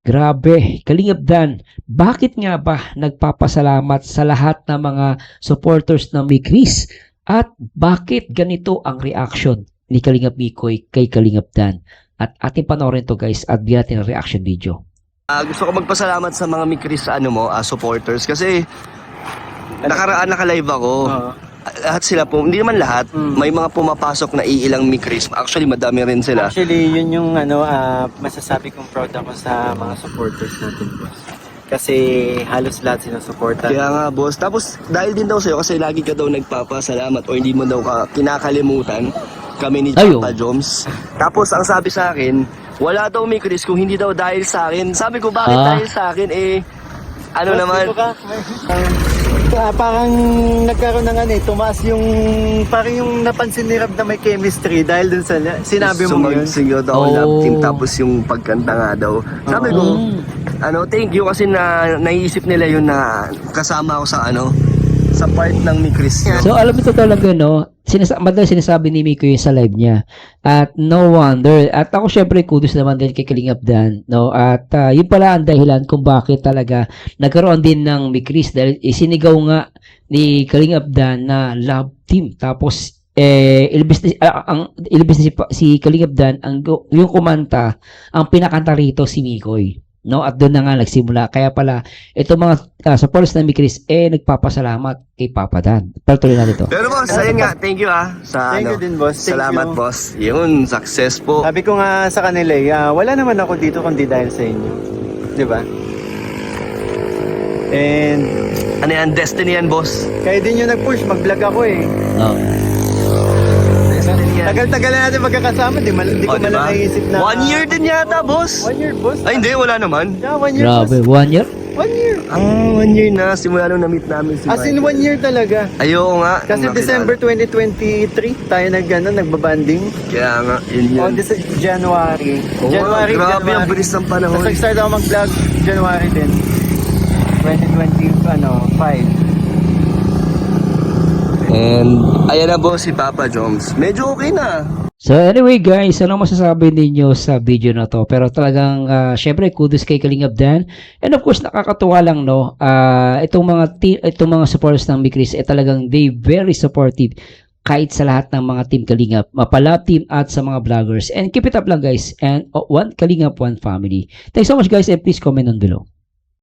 Grabe, Kalingap Dan, bakit nga ba nagpapasalamat sa lahat ng mga supporters ng ni Chris? At bakit ganito ang reaction ni Kalingap Mikoy kay Kalingap Dan? At ating panoorin to guys at bigyan natin ang reaction video. Gusto ko magpasalamat sa mga Mikris supporters kasi nakaraan naka-live ako. Lahat sila po, hindi naman lahat, may mga pumapasok na iilang Mikris. Actually, madami rin sila. Actually, yun yung masasabi kong proud ako sa mga supporters natin, boss. Kasi halos lahat sinusuportan. Kaya nga, boss. Tapos, dahil din daw sa'yo, kasi lagi ka daw nagpapasalamat o hindi mo daw kinakalimutan kami ni Papa Joms. Tapos, ang sabi sa akin, wala daw Mikris kung hindi daw dahil sa akin. Sabi ko, bakit dahil sa akin? Ano boss, naman? Parang nagkaroon ng tumaas yung, parang yung napansin ni Rab na may chemistry dahil dun sa sinabi mo yun. Sumagsingyo daw love team tapos yung pagkanta nga daw. Sabi ko, thank you kasi naiisip nila yun na kasama ako sa part ng Mikris. So alam mo ito talaga madalas sinasabi ni Miko yun sa live niya. At no wonder. At ako syempre kudos naman din kay Kalingap Dan. At yun pala ang dahilan kung bakit talaga nagkaroon din ng Mikris. Dahil isinigaw nga ni Kalingap Dan na love team. Tapos ilibis na si Kalingap Dan yung kumanta, ang pinakanta rito si Mikoy. At doon na nga nagsimula. Kaya pala, itong mga supporters ng Mikris, nagpapasalamat kay Papa Dan. Pero tuloy natin ito. Pero boss, ayun nga, thank you Thank you din, boss. Salamat, boss. Yun, success po. Sabi ko nga sa kanila, wala naman ako dito kundi dahil sa inyo. Di ba? And ano yan, destiny yan, boss. kayo din yung nag-push, mag-vlog ako Destiny yan. Tagal-tagal na natin magkakasama, di ko Diba? naisip na 1 year din yata, boss. 1 year, boss. Ay, hindi, wala naman. Yeah, 1 year, Grabe, boss. 1 year? 1 year. 1 year na, simula nung na-meet namin si As in Michael. 1 year talaga. Ayoko nga. Kasi nung December nakilala. 2023 tayo nagbabanding. Kaya nga, yun yun. On this January. Oo, grabe ang bilis ng panahon. Tapos nag-start ako mag-vlog January din. 2025. And, ayan na boss si Papa Joms. Medyo okay na. So anyway guys, ano masasabi ninyo sa video na to? Pero talagang syempre kudos kay Kalingap Dan. And of course nakakatuwa lang itong mga supporters ng Mikris talagang they very supportive kahit sa lahat ng mga team Kalingap, Mapalab team at sa mga vloggers. And keep it up lang guys. And one Kalingap, one family. Thanks so much guys and please comment down below.